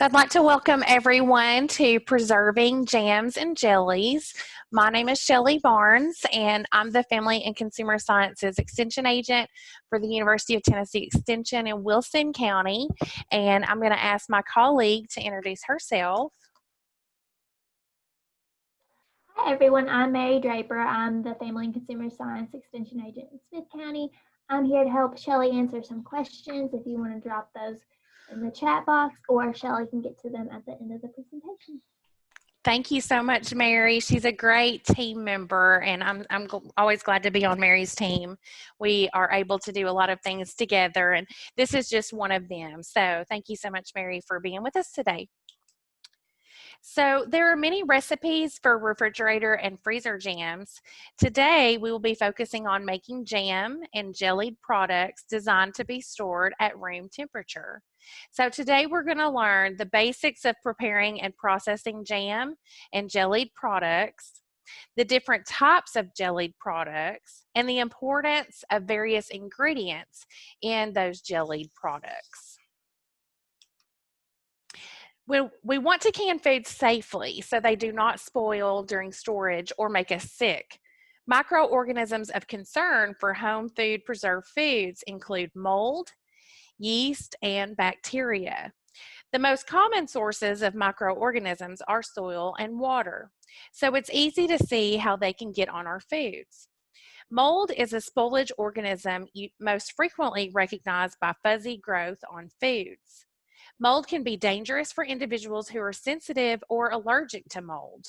So I'd like to welcome everyone to Preserving Jams and Jellies. My name is Shelly Barnes, and I'm the Family and Consumer Sciences Extension Agent for the University of Tennessee Extension in Wilson County. And I'm going to ask my colleague to introduce herself. Hi everyone, I'm Mary Draper. I'm the Family and Consumer Science Extension Agent in Smith County. I'm here to help Shelly answer some questions if you want to drop those in the chat box, or Shelly can get to them at the end of the presentation. Thank you so much, Mary. She's a great team member, and I'm always glad to be on Mary's team. We are able to do a lot of things together, and this is just one of them. So thank you so much, Mary, for being with us today. So there are many recipes for refrigerator and freezer jams. Today, we will be focusing on making jam and jellied products designed to be stored at room temperature. So today, we're going to learn the basics of preparing and processing jam and jellied products, the different types of jellied products, and the importance of various ingredients in those jellied products. We want to can foods safely so they do not spoil during storage or make us sick. Microorganisms of concern for home food preserved foods include mold, yeast, and bacteria. The most common sources of microorganisms are soil and water, so it's easy to see how they can get on our foods. Mold is a spoilage organism most frequently recognized by fuzzy growth on foods. Mold can be dangerous for individuals who are sensitive or allergic to mold.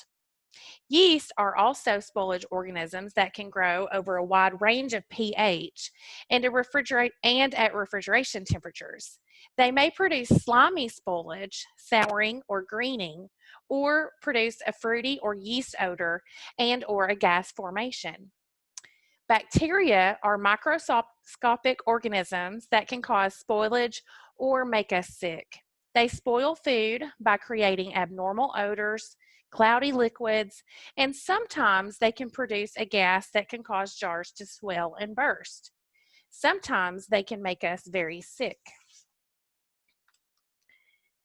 Yeast are also spoilage organisms that can grow over a wide range of pH and at refrigeration temperatures. They may produce slimy spoilage, souring, or greening, or produce a fruity or yeast odor and or a gas formation. Bacteria are microscopic organisms that can cause spoilage or make us sick. They spoil food by creating abnormal odors, cloudy liquids, and sometimes they can produce a gas that can cause jars to swell and burst. Sometimes they can make us very sick.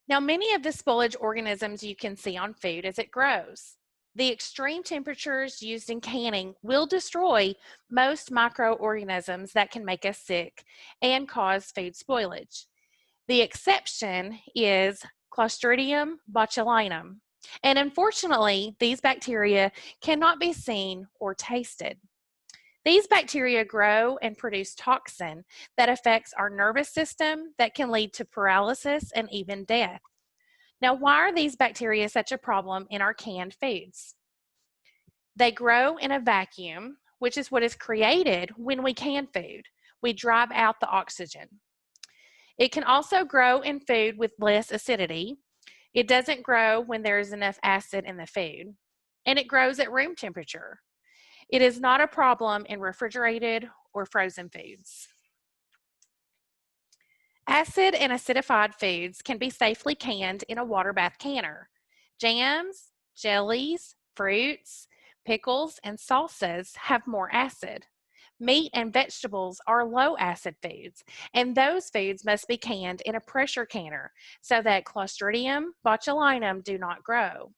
Now, many of the spoilage organisms you can see on food as it grows. The extreme temperatures used in canning will destroy most microorganisms that can make us sick and cause food spoilage. The exception is Clostridium botulinum, and unfortunately, these bacteria cannot be seen or tasted. These bacteria grow and produce toxin that affects our nervous system that can lead to paralysis and even death. Now, why are these bacteria such a problem in our canned foods? They grow in a vacuum, which is what is created when we can food. We drive out the oxygen. It can also grow in food with less acidity. It doesn't grow when there is enough acid in the food, and it grows at room temperature. It is not a problem in refrigerated or frozen foods. Acid and acidified foods can be safely canned in a water bath canner. Jams, jellies, fruits, pickles, and salsas have more acid. Meat and vegetables are low acid foods, and those foods must be canned in a pressure canner so that Clostridium botulinum do not grow.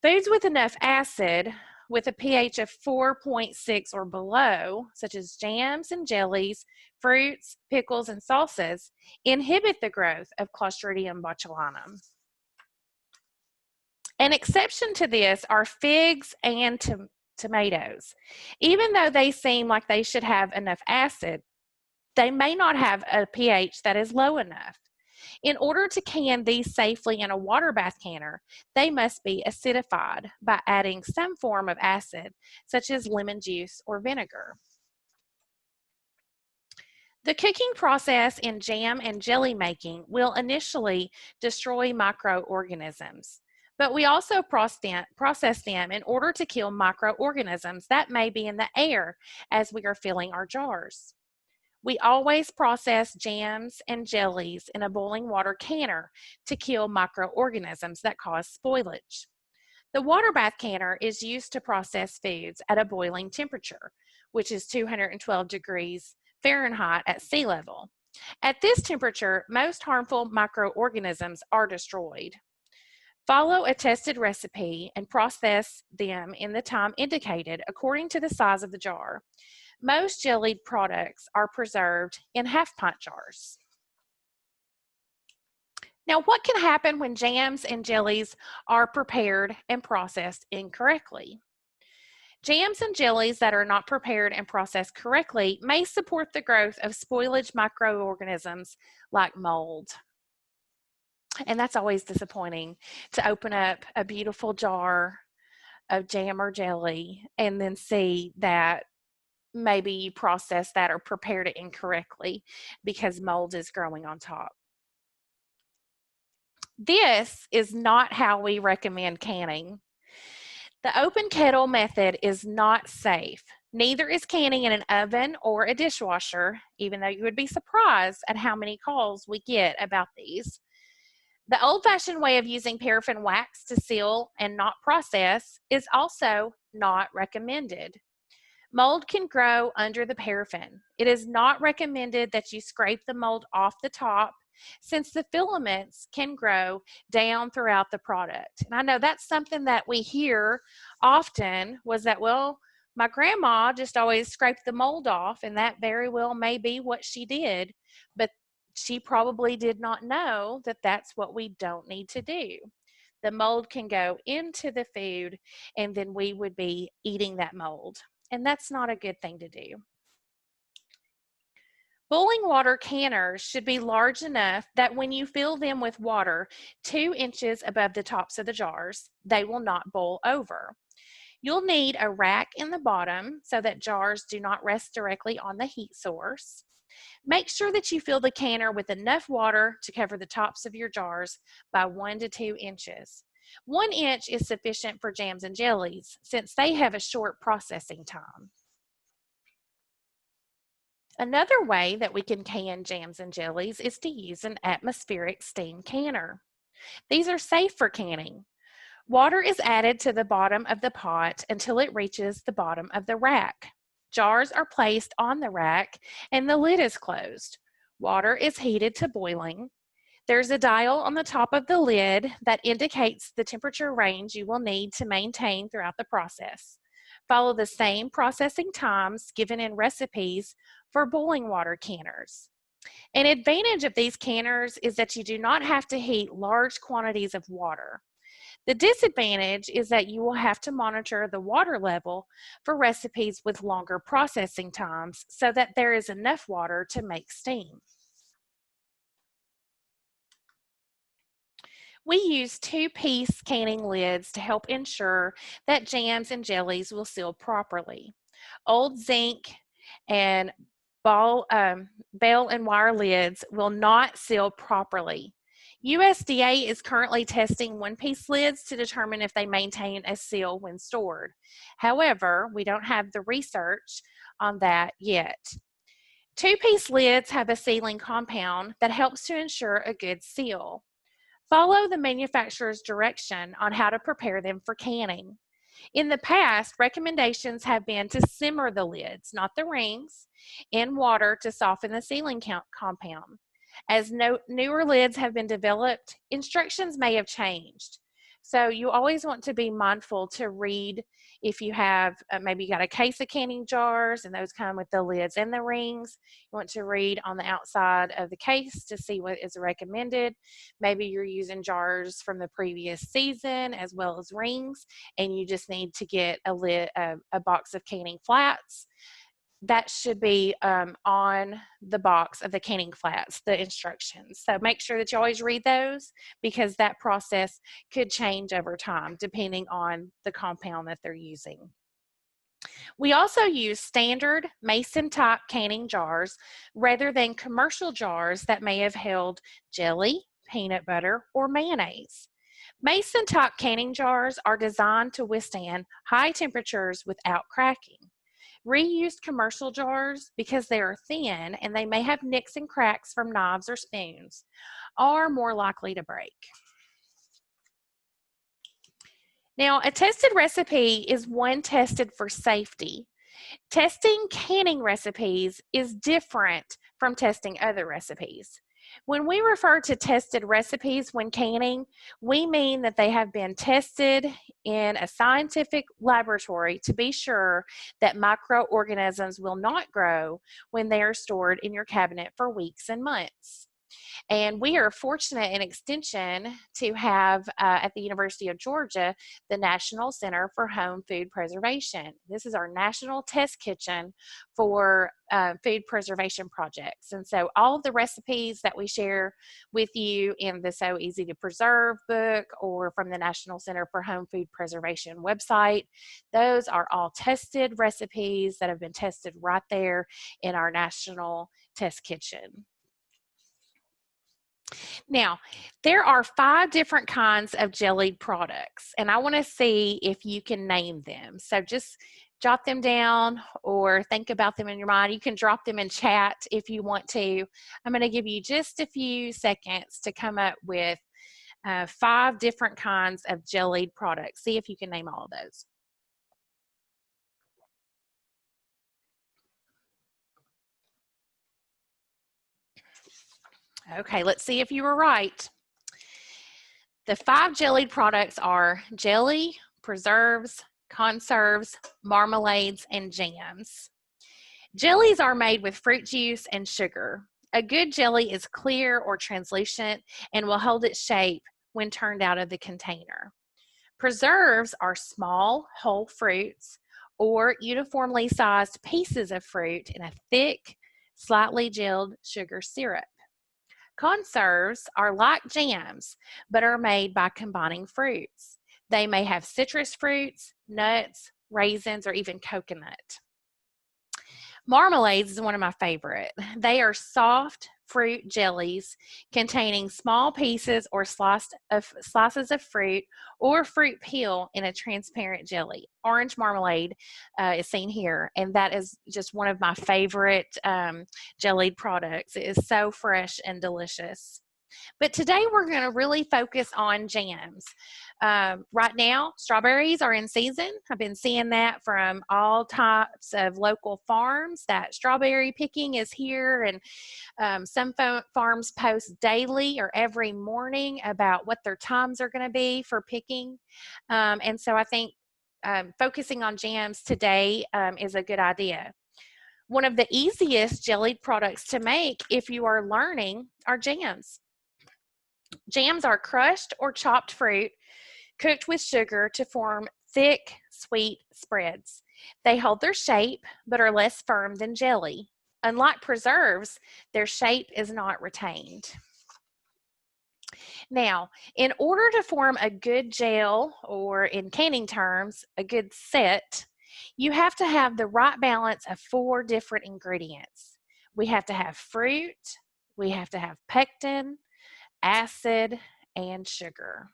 Foods with enough acid with a pH of 4.6 or below, such as jams and jellies, fruits, pickles, and salsas, inhibit the growth of Clostridium botulinum. An exception to this are figs and tomatoes. Even though they seem like they should have enough acid, they may not have a pH that is low enough. In order to can these safely in a water bath canner, they must be acidified by adding some form of acid, such as lemon juice or vinegar. The cooking process in jam and jelly making will initially destroy microorganisms, but we also process them in order to kill microorganisms that may be in the air as we are filling our jars. We always process jams and jellies in a boiling water canner to kill microorganisms that cause spoilage. The water bath canner is used to process foods at a boiling temperature, which is 212 degrees Fahrenheit at sea level. At this temperature, most harmful microorganisms are destroyed. Follow a tested recipe and process them in the time indicated according to the size of the jar. Most jellied products are preserved in half-pint jars. Now, what can happen when jams and jellies are prepared and processed incorrectly? Jams and jellies that are not prepared and processed correctly may support the growth of spoilage microorganisms like mold. And that's always disappointing, to open up a beautiful jar of jam or jelly and then see that maybe you processed that or prepared it incorrectly because mold is growing on top. This is not how we recommend canning. The open kettle method is not safe. Neither is canning in an oven or a dishwasher, even though you would be surprised at how many calls we get about these. The old-fashioned way of using paraffin wax to seal and not process is also not recommended. Mold can grow under the paraffin. It is not recommended that you scrape the mold off the top, since the filaments can grow down throughout the product. And I know that's something that we hear often, was that, well, my grandma just always scraped the mold off, and that very well may be what she did, but she probably did not know that that's what we don't need to do. The mold can go into the food, and then we would be eating that mold, and that's not a good thing to do. Boiling water canners should be large enough that when you fill them with water 2 inches above the tops of the jars, they will not boil over. You'll need a rack in the bottom so that jars do not rest directly on the heat source. Make sure that you fill the canner with enough water to cover the tops of your jars by 1 to 2 inches. 1 inch is sufficient for jams and jellies since they have a short processing time. Another way that we can can jams and jellies is to use an atmospheric steam canner. These are safe for canning. Water is added to the bottom of the pot until it reaches the bottom of the rack. Jars are placed on the rack and the lid is closed. Water is heated to boiling. There's a dial on the top of the lid that indicates the temperature range you will need to maintain throughout the process. Follow the same processing times given in recipes for boiling water canners. An advantage of these canners is that you do not have to heat large quantities of water. The disadvantage is that you will have to monitor the water level for recipes with longer processing times so that there is enough water to make steam. We use 2-piece canning lids to help ensure that jams and jellies will seal properly. Old zinc and ball and wire lids will not seal properly. USDA is currently testing 1-piece lids to determine if they maintain a seal when stored. However, we don't have the research on that yet. 2-piece lids have a sealing compound that helps to ensure a good seal. Follow the manufacturer's direction on how to prepare them for canning. In the past, recommendations have been to simmer the lids, not the rings, in water to soften the sealing compound. As newer lids have been developed, instructions may have changed. So you always want to be mindful to read if you have, maybe you got a case of canning jars and those come with the lids and the rings. You want to read on the outside of the case to see what is recommended. Maybe you're using jars from the previous season as well as rings, and you just need to get a box of canning flats. That should be on the box of the canning flats, the instructions. So make sure that you always read those, because that process could change over time depending on the compound that they're using. We also use standard mason type canning jars rather than commercial jars that may have held jelly, peanut butter, or mayonnaise. Mason type canning jars are designed to withstand high temperatures without cracking. Reused commercial jars, because they are thin and they may have nicks and cracks from knives or spoons, are more likely to break. Now, a tested recipe is one tested for safety. Testing canning recipes is different from testing other recipes. When we refer to tested recipes when canning, we mean that they have been tested in a scientific laboratory to be sure that microorganisms will not grow when they are stored in your cabinet for weeks and months. And we are fortunate in Extension to have at the University of Georgia the National Center for Home Food Preservation. This is our national test kitchen for food preservation projects. And so all of the recipes that we share with you in the So Easy to Preserve book or from the National Center for Home Food Preservation website, those are all tested recipes that have been tested right there in our national test kitchen. Now, there are 5 different kinds of jellied products, and I want to see if you can name them. So just jot them down or think about them in your mind. You can drop them in chat if you want to. I'm going to give you just a few seconds to come up with 5 different kinds of jellied products. See if you can name all of those. Okay, let's see if you were right. The 5 jellied products are jelly, preserves, conserves, marmalades, and jams. Jellies are made with fruit juice and sugar. A good jelly is clear or translucent and will hold its shape when turned out of the container. Preserves are small, whole fruits or uniformly sized pieces of fruit in a thick, slightly gelled sugar syrup. Conserves are like jams, but are made by combining fruits. They may have citrus fruits, nuts, raisins, or even coconut. Marmalades is one of my favorite. They are soft fruit jellies containing small pieces or slices of fruit or fruit peel in a transparent jelly. Orange marmalade is seen here, and that is just one of my favorite jellied products. It is so fresh and delicious. But today we're going to really focus on jams. Right now, strawberries are in season. I've been seeing that from all types of local farms that strawberry picking is here, and some farms post daily or every morning about what their times are going to be for picking. And so I think focusing on jams today is a good idea. One of the easiest jellied products to make if you are learning are jams. Jams are crushed or chopped fruit cooked with sugar to form thick, sweet spreads. They hold their shape but are less firm than jelly. Unlike preserves, their shape is not retained. Now, in order to form a good gel, or in canning terms, a good set, you have to have the right balance of 4 different ingredients. We have to have fruit, we have to have pectin, acid, and sugar.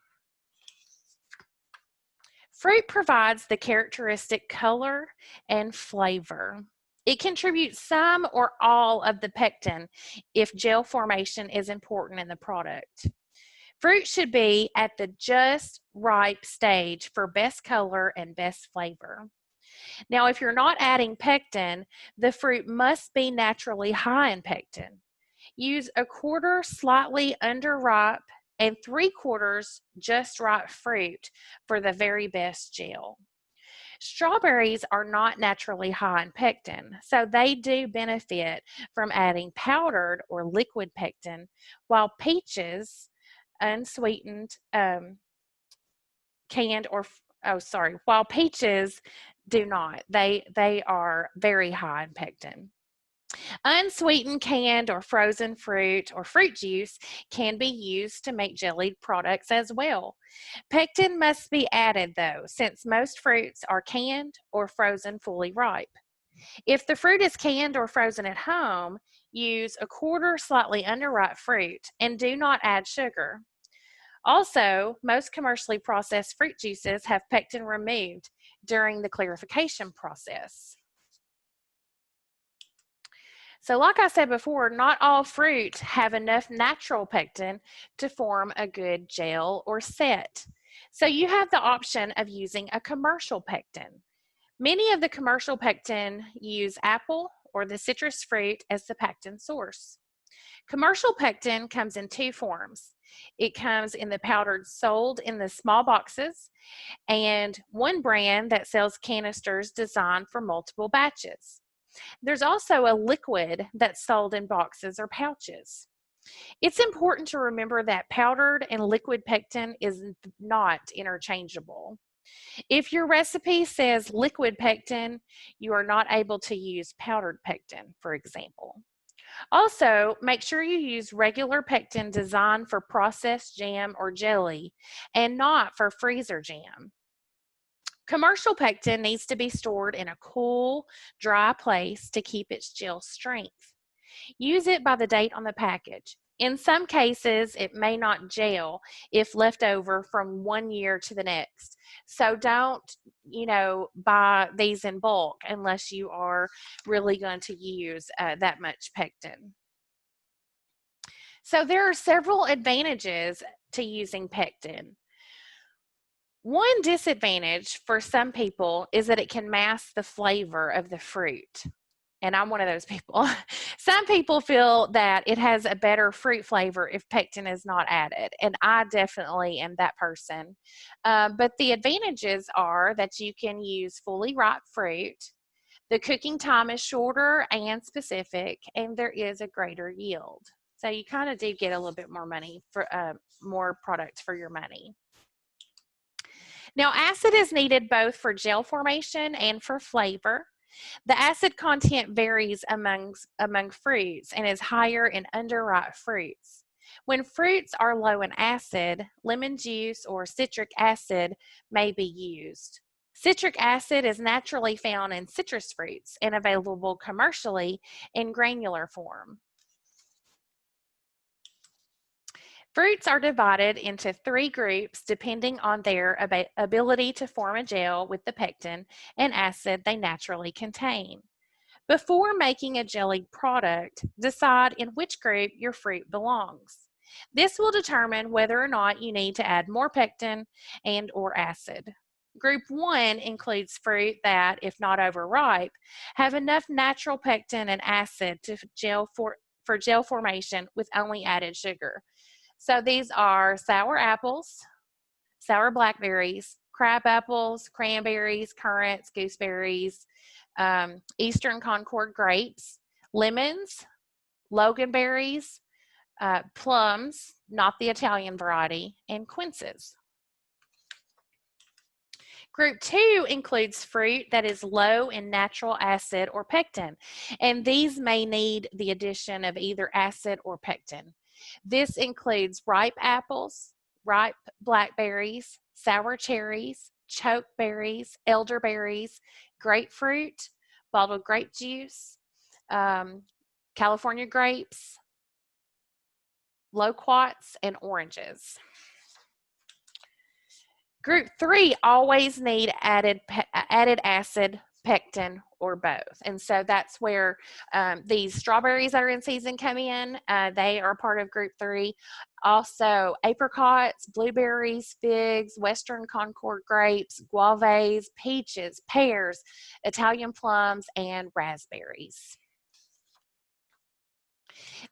Fruit provides the characteristic color and flavor. It contributes some or all of the pectin if gel formation is important in the product. Fruit should be at the just ripe stage for best color and best flavor. Now, if you're not adding pectin, the fruit must be naturally high in pectin. Use 1/4 slightly underripe and 3/4 just ripe fruit for the very best gel. Strawberries are not naturally high in pectin, so they do benefit from adding powdered or liquid pectin, while peaches, unsweetened, canned or, while peaches do not. They are very high in pectin. Unsweetened canned or frozen fruit or fruit juice can be used to make jellied products as well. Pectin must be added though, since most fruits are canned or frozen fully ripe. If the fruit is canned or frozen at home, use 1/4 slightly underripe fruit and do not add sugar. Also, most commercially processed fruit juices have pectin removed during the clarification process. So like I said before, not all fruit have enough natural pectin to form a good gel or set. So you have the option of using a commercial pectin. Many of the commercial pectin use apple or the citrus fruit as the pectin source. Commercial pectin comes in two forms. It comes in the powdered sold in the small boxes, and one brand that sells canisters designed for multiple batches. There's also a liquid that's sold in boxes or pouches. It's important to remember that powdered and liquid pectin is not interchangeable. If your recipe says liquid pectin, you are not able to use powdered pectin, for example. Also, make sure you use regular pectin designed for processed jam or jelly and not for freezer jam. Commercial pectin needs to be stored in a cool, dry place to keep its gel strength. Use it by the date on the package. In some cases, it may not gel if left over from 1 year to the next. So don't, buy these in bulk unless you are really going to use that much pectin. So there are several advantages to using pectin. One disadvantage for some people is that it can mask the flavor of the fruit. And I'm one of those people. Some people feel that it has a better fruit flavor if pectin is not added, and I definitely am that person. But the advantages are that you can use fully ripe fruit, the cooking time is shorter and specific, and there is a greater yield. So you kind of do get a little bit more money for more product for your money. Now, acid is needed both for gel formation and for flavor. The acid content varies among fruits and is higher in underripe fruits. When fruits are low in acid, lemon juice or citric acid may be used. Citric acid is naturally found in citrus fruits and available commercially in granular form. Fruits are divided into 3 groups depending on their ability to form a gel with the pectin and acid they naturally contain. Before making a jelly product, decide in which group your fruit belongs. This will determine whether or not you need to add more pectin and or acid. Group 1 includes fruit that, if not overripe, have enough natural pectin and acid to for gel formation with only added sugar. So these are sour apples, sour blackberries, crab apples, cranberries, currants, gooseberries, Eastern Concord grapes, lemons, loganberries, plums, not the Italian variety, and quinces. Group 2 includes fruit that is low in natural acid or pectin, and these may need the addition of either acid or pectin. This includes ripe apples, ripe blackberries, sour cherries, chokeberries, elderberries, grapefruit, bottled grape juice, California grapes, loquats, and oranges. Group 3 always need added acid, pectin, or both. And so that's where these strawberries that are in season come in. They are part of group 3. Also apricots, blueberries, figs, Western Concord grapes, guavas, peaches, pears, Italian plums, and raspberries.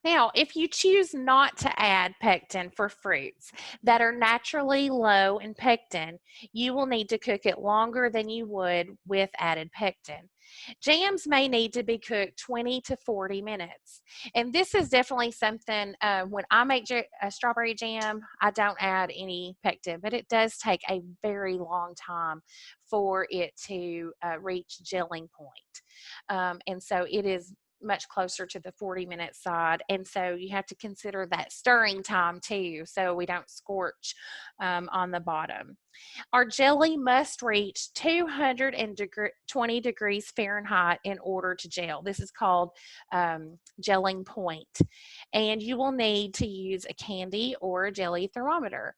Now, if you choose not to add pectin for fruits that are naturally low in pectin, you will need to cook it longer than you would with added pectin. Jams may need to be cooked 20 to 40 minutes. And this is definitely something, when I make a strawberry jam, I don't add any pectin, but it does take a very long time for it to reach gelling point. And so it is much closer to the 40-minute side, and so you have to consider that stirring time too, so we don't scorch on the bottom. Our jelly must reach 220 degrees Fahrenheit in order to gel. This is called gelling point, and you will need to use a candy or a jelly thermometer.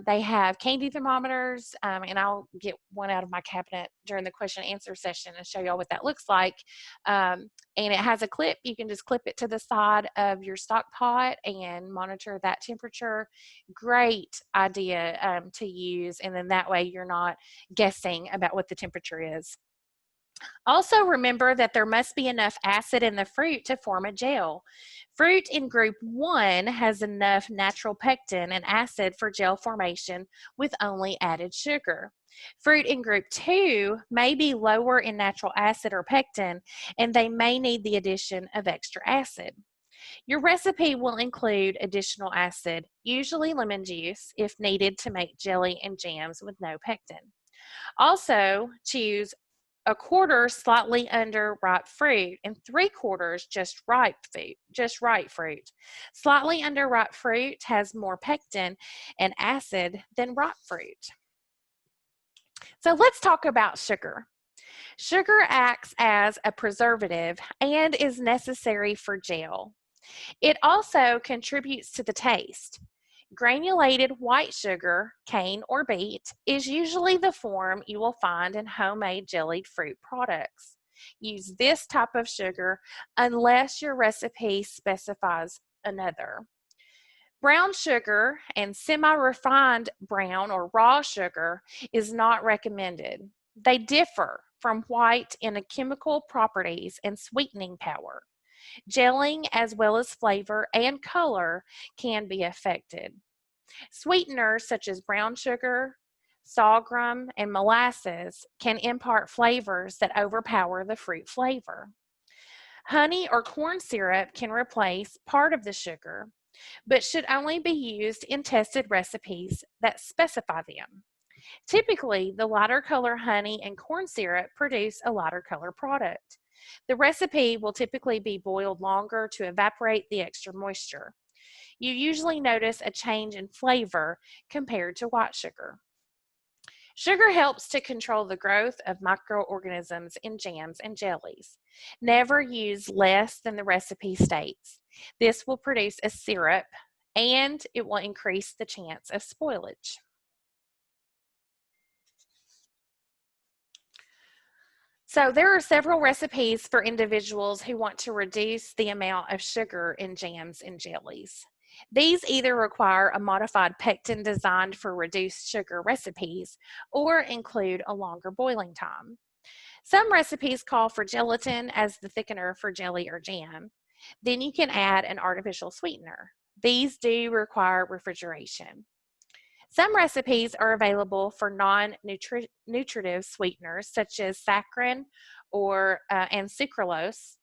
They have candy thermometers, and I'll get one out of my cabinet during the question and answer session and show y'all what that looks like. And it has a clip. You can just clip it to the side of your stock pot and monitor that temperature. Great idea to use, and then that way you're not guessing about what the temperature is. Also remember that there must be enough acid in the fruit to form a gel. Fruit in group 1 has enough natural pectin and acid for gel formation with only added sugar. Fruit in group 2 may be lower in natural acid or pectin, and they may need the addition of extra acid. Your recipe will include additional acid, usually lemon juice, if needed to make jelly and jams with no pectin. Also, choose a quarter slightly under ripe fruit and 3/4 just ripe fruit. Slightly under ripe fruit has more pectin and acid than ripe fruit. So let's talk about sugar. Sugar acts as a preservative and is necessary for gel. It also contributes to the taste. Granulated white sugar, cane or beet, is usually the form you will find in homemade jellied fruit products. Use this type of sugar unless your recipe specifies another. Brown sugar and semi-refined brown or raw sugar is not recommended. They differ from white in chemical properties and sweetening power. Gelling as well as flavor and color can be affected. Sweeteners such as brown sugar, sorghum, and molasses can impart flavors that overpower the fruit flavor. Honey or corn syrup can replace part of the sugar, but should only be used in tested recipes that specify them. Typically, the lighter color honey and corn syrup produce a lighter color product. The recipe will typically be boiled longer to evaporate the extra moisture. You usually notice a change in flavor compared to white sugar. Sugar helps to control the growth of microorganisms in jams and jellies. Never use less than the recipe states. This will produce a syrup and it will increase the chance of spoilage. So there are several recipes for individuals who want to reduce the amount of sugar in jams and jellies. These either require a modified pectin designed for reduced sugar recipes or include a longer boiling time. Some recipes call for gelatin as the thickener for jelly or jam. Then you can add an artificial sweetener. These do require refrigeration. Some recipes are available for non-nutritive sweeteners such as saccharin and sucralose.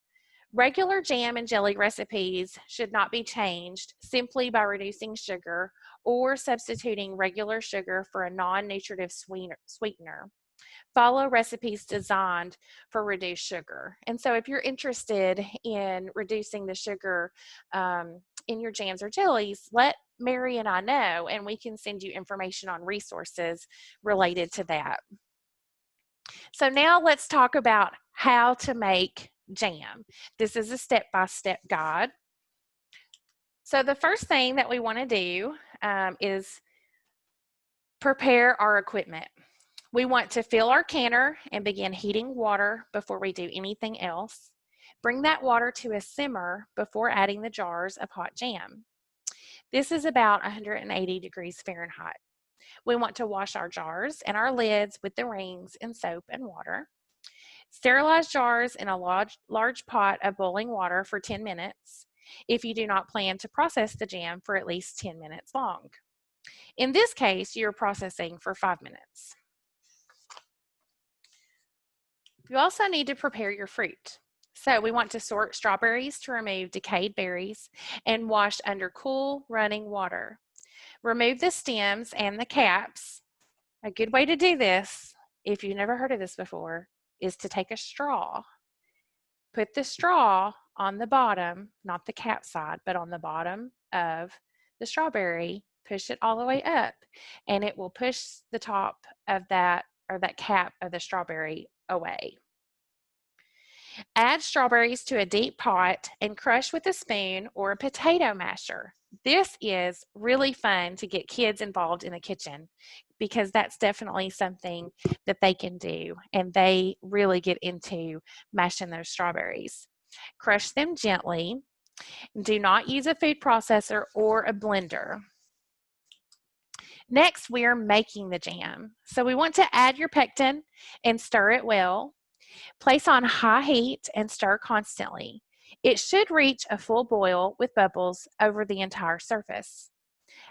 Regular jam and jelly recipes should not be changed simply by reducing sugar or substituting regular sugar for a non-nutritive sweetener. Follow recipes designed for reduced sugar. And so if you're interested in reducing the sugar in your jams or jellies, let Mary and I know, and we can send you information on resources related to that. So now let's talk about how to make jam. This is a step-by-step guide. So the first thing that we want to do is prepare our equipment. We want to fill our canner and begin heating water before we do anything else. Bring that water to a simmer before adding the jars of hot jam. This is about 180 degrees Fahrenheit. We want to wash our jars and our lids with the rings in soap and water. Sterilize jars in a large pot of boiling water for 10 minutes if you do not plan to process the jam for at least 10 minutes long. In this case, you're processing for 5 minutes. You also need to prepare your fruit. So we want to sort strawberries to remove decayed berries and wash under cool running water. Remove the stems and the caps. A good way to do this, if you've never heard of this before, is to take a straw. Put the straw on the bottom, not the cap side, but on the bottom of the strawberry. Push it all the way up, and it will push the top of that cap of the strawberry away. Add strawberries to a deep pot and crush with a spoon or a potato masher. This is really fun to get kids involved in the kitchen because that's definitely something that they can do, and they really get into mashing those strawberries. Crush them gently. Do not use a food processor or a blender. Next, we are making the jam. So we want to add your pectin and stir it well. Place on high heat and stir constantly. It should reach a full boil with bubbles over the entire surface.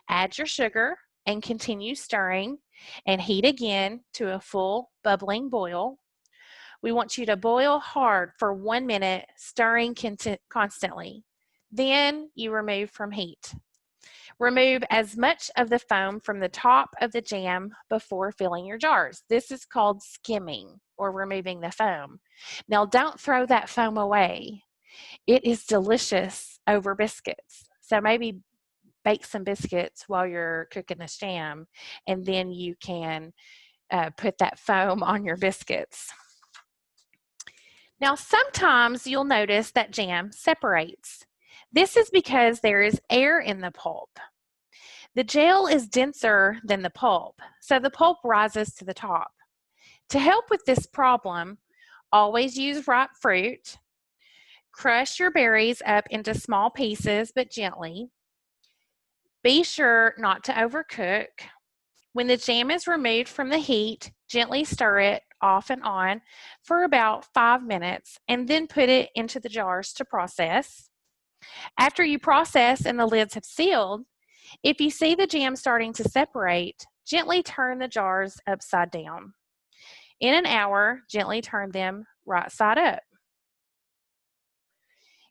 Add your sugar and continue stirring and heat again to a full bubbling boil. We want you to boil hard for 1 minute, stirring constantly. Then you remove from heat. Remove as much of the foam from the top of the jam before filling your jars. This is called skimming or removing the foam. Now don't throw that foam away. It is delicious over biscuits. So maybe bake some biscuits while you're cooking this jam, and then you can put that foam on your biscuits. Now, sometimes you'll notice that jam separates. This is because there is air in the pulp. The gel is denser than the pulp, so the pulp rises to the top. To help with this problem, always use ripe fruit. Crush your berries up into small pieces, but gently. Be sure not to overcook. When the jam is removed from the heat, gently stir it off and on for about 5 minutes and then put it into the jars to process. After you process and the lids have sealed, if you see the jam starting to separate, gently turn the jars upside down. In an hour, gently turn them right side up.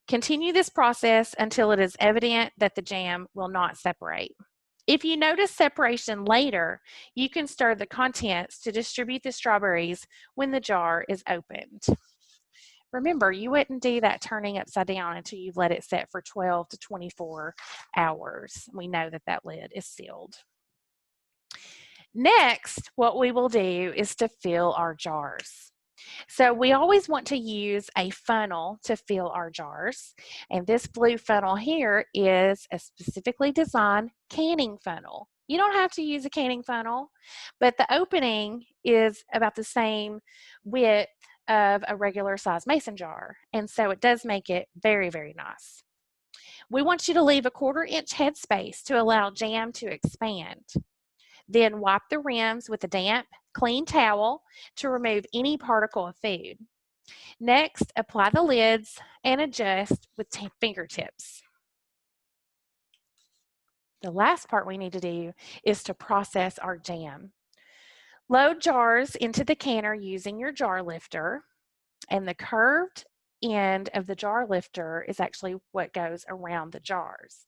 Continue this process until it is evident that the jam will not separate. If you notice separation later, you can stir the contents to distribute the strawberries when the jar is opened. Remember, you wouldn't do that turning upside down until you've let it set for 12 to 24 hours. We know that that lid is sealed. Next, what we will do is to fill our jars. So we always want to use a funnel to fill our jars. And this blue funnel here is a specifically designed canning funnel. You don't have to use a canning funnel, but the opening is about the same width of a regular size mason jar. And so it does make it very, very nice. We want you to leave a 1/4 inch headspace to allow jam to expand. Then wipe the rims with a damp, clean towel to remove any particle of food. Next, apply the lids and adjust with fingertips. The last part we need to do is to process our jam. Load jars into the canner using your jar lifter, and the curved end of the jar lifter is actually what goes around the jars.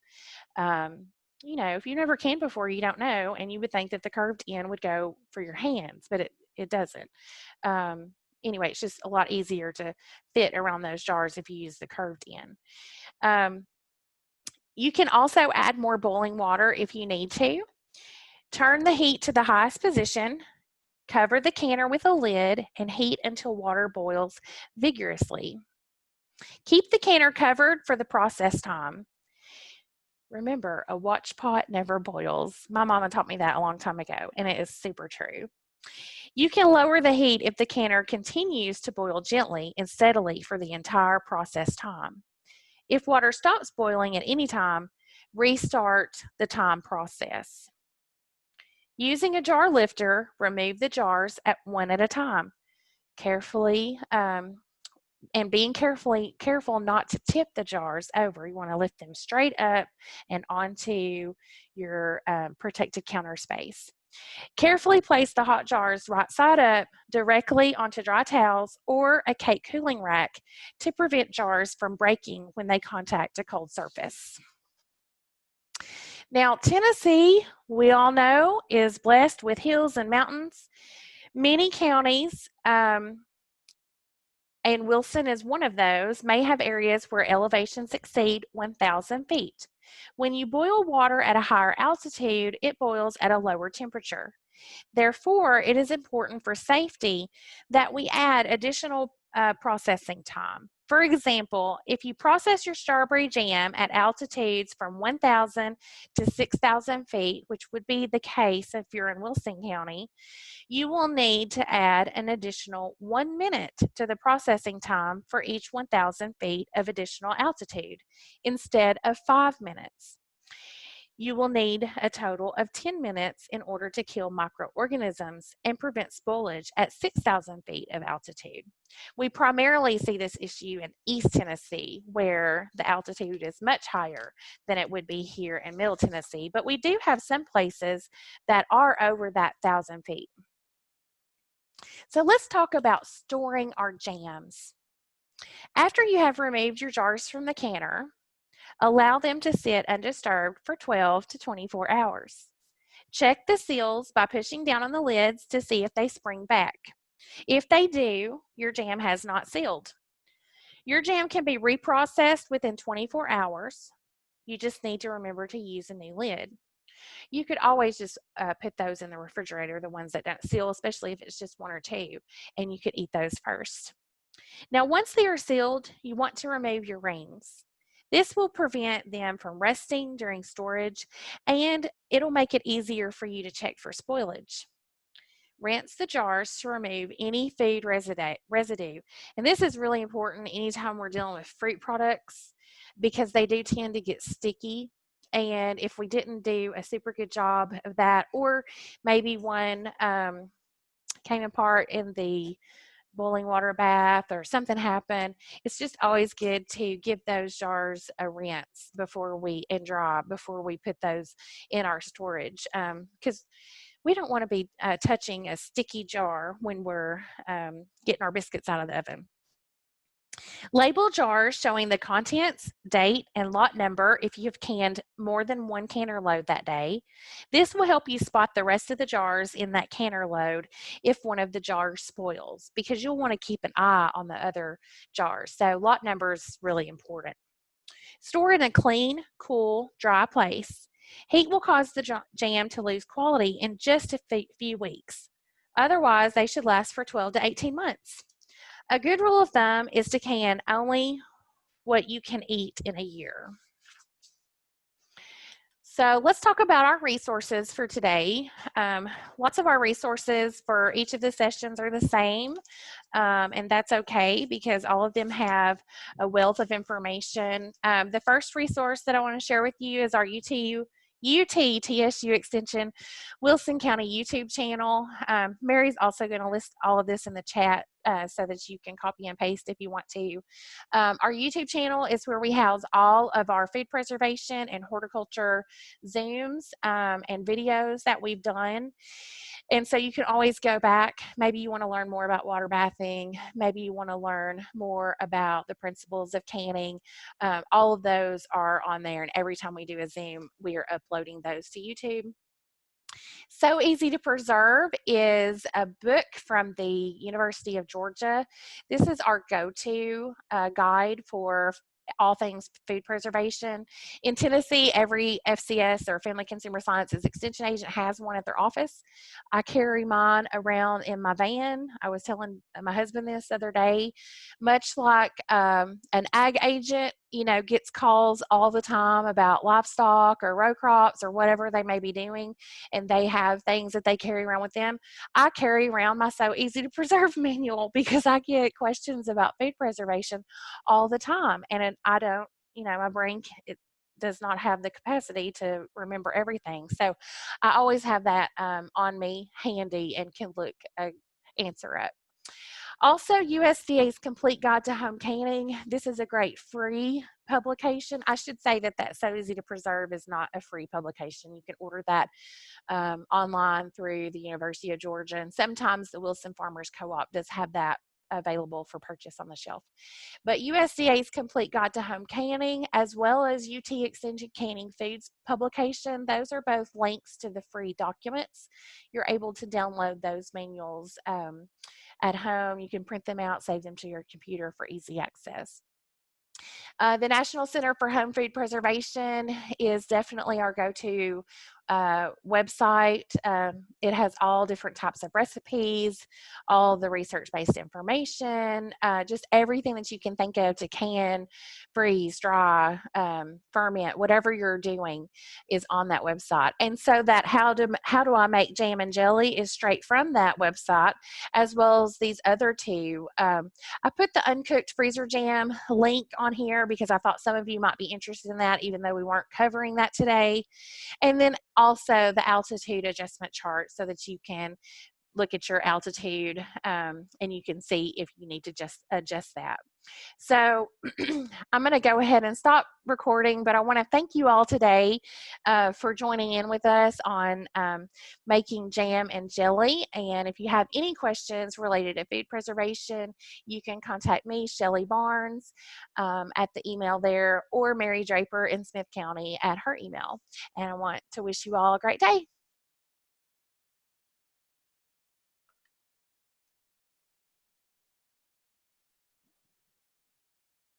You know, if you never canned before, you don't know, and you would think that the curved end would go for your hands, but it doesn't. Anyway, it's just a lot easier to fit around those jars if you use the curved end. You can also add more boiling water if you need to. Turn the heat to the highest position, cover the canner with a lid, and heat until water boils vigorously. Keep the canner covered for the process time. Remember, a watch pot never boils. My mama taught me that a long time ago, and it is super true. You can lower the heat if the canner continues to boil gently and steadily for the entire process time. If water stops boiling at any time, restart the time process. Using a jar lifter, remove the jars one at a time. Carefully, and being careful not to tip the jars over. You want to lift them straight up and onto your protected counter space. Carefully place the hot jars right side up directly onto dry towels or a cake cooling rack to prevent jars from breaking when they contact a cold surface. Now, Tennessee, we all know, is blessed with hills and mountains. Many counties, and Wilson is one of those, may have areas where elevations exceed 1,000 feet. When you boil water at a higher altitude, it boils at a lower temperature. Therefore, it is important for safety that we add additional processing time. For example, if you process your strawberry jam at altitudes from 1,000 to 6,000 feet, which would be the case if you're in Wilson County, you will need to add an additional 1 minute to the processing time for each 1,000 feet of additional altitude instead of 5 minutes. You will need a total of 10 minutes in order to kill microorganisms and prevent spoilage at 6,000 feet of altitude. We primarily see this issue in East Tennessee, where the altitude is much higher than it would be here in Middle Tennessee, but we do have some places that are over that 1,000 feet. So let's talk about storing our jams. After you have removed your jars from the canner, allow them to sit undisturbed for 12 to 24 hours. Check the seals by pushing down on the lids to see if they spring back. If they do, your jam has not sealed. Your jam can be reprocessed within 24 hours. You just need to remember to use a new lid. You could always just put those in the refrigerator, the ones that don't seal, especially if it's just one or two, and you could eat those first. Now, once they are sealed, you want to remove your rings. This will prevent them from rusting during storage, and it'll make it easier for you to check for spoilage. Rinse the jars to remove any food residue. And this is really important anytime we're dealing with fruit products because they do tend to get sticky. And if we didn't do a super good job of that, or maybe one came apart in the boiling water bath or something happened, it's just always good to give those jars a rinse and dry before we put those in our storage, because we don't want to be touching a sticky jar when we're getting our biscuits out of the oven. Label jars showing the contents, date, and lot number if you have canned more than one canner load that day. This will help you spot the rest of the jars in that canner load if one of the jars spoils, because you'll want to keep an eye on the other jars. So lot number is really important. Store in a clean, cool, dry place. Heat will cause the jam to lose quality in just a few weeks. Otherwise, they should last for 12 to 18 months. A good rule of thumb is to can only what you can eat in a year. So let's talk about our resources for today. Lots of our resources for each of the sessions are the same, and that's okay because all of them have a wealth of information. The first resource that I want to share with you is our UT-TSU Extension Wilson County YouTube channel. Mary's also going to list all of this in the chat so that you can copy and paste if you want to. Our YouTube channel is where we house all of our food preservation and horticulture Zooms and videos that we've done. And so you can always go back. Maybe you want to learn more about water bathing. Maybe you want to learn more about the principles of canning. All of those are on there. And every time we do a Zoom, we are uploading those to YouTube. So Easy to Preserve is a book from the University of Georgia. This is our go-to guide for all things food preservation. In Tennessee, every FCS or Family Consumer Sciences Extension agent has one at their office. I carry mine around in my van. I was telling my husband this the other day, much like an ag agent, gets calls all the time about livestock or row crops or whatever they may be doing, and they have things that they carry around with them. I carry around my So Easy to Preserve manual because I get questions about food preservation all the time, and I don't, my brain, it does not have the capacity to remember everything. So I always have that on me handy and can look answer up. Also, USDA's Complete Guide to Home Canning. This is a great free publication. I should say that So Easy to Preserve is not a free publication. You can order that online through the University of Georgia, and sometimes the Wilson Farmers Co-op does have that available for purchase on the shelf. But USDA's Complete Guide to Home Canning, as well as UT Extension Canning Foods publication, those are both links to the free documents. You're able to download those manuals at home. You can print them out, save them to your computer for easy access. The National Center for Home Food Preservation is definitely our go-to website. It has all different types of recipes, all the research-based information, just everything that you can think of to can, freeze, dry, ferment, whatever you're doing is on that website. And so that how do I make jam and jelly is straight from that website, as well as these other two. I put the uncooked freezer jam link on here because I thought some of you might be interested in that, even though we weren't covering that today. And then also the altitude adjustment chart so that you can look at your altitude and you can see if you need to just adjust that. So I'm going to go ahead and stop recording, but I want to thank you all today for joining in with us on making jam and jelly. And if you have any questions related to food preservation, you can contact me, Shelly Barnes, at the email there, or Mary Draper in Smith County at her email. And I want to wish you all a great day.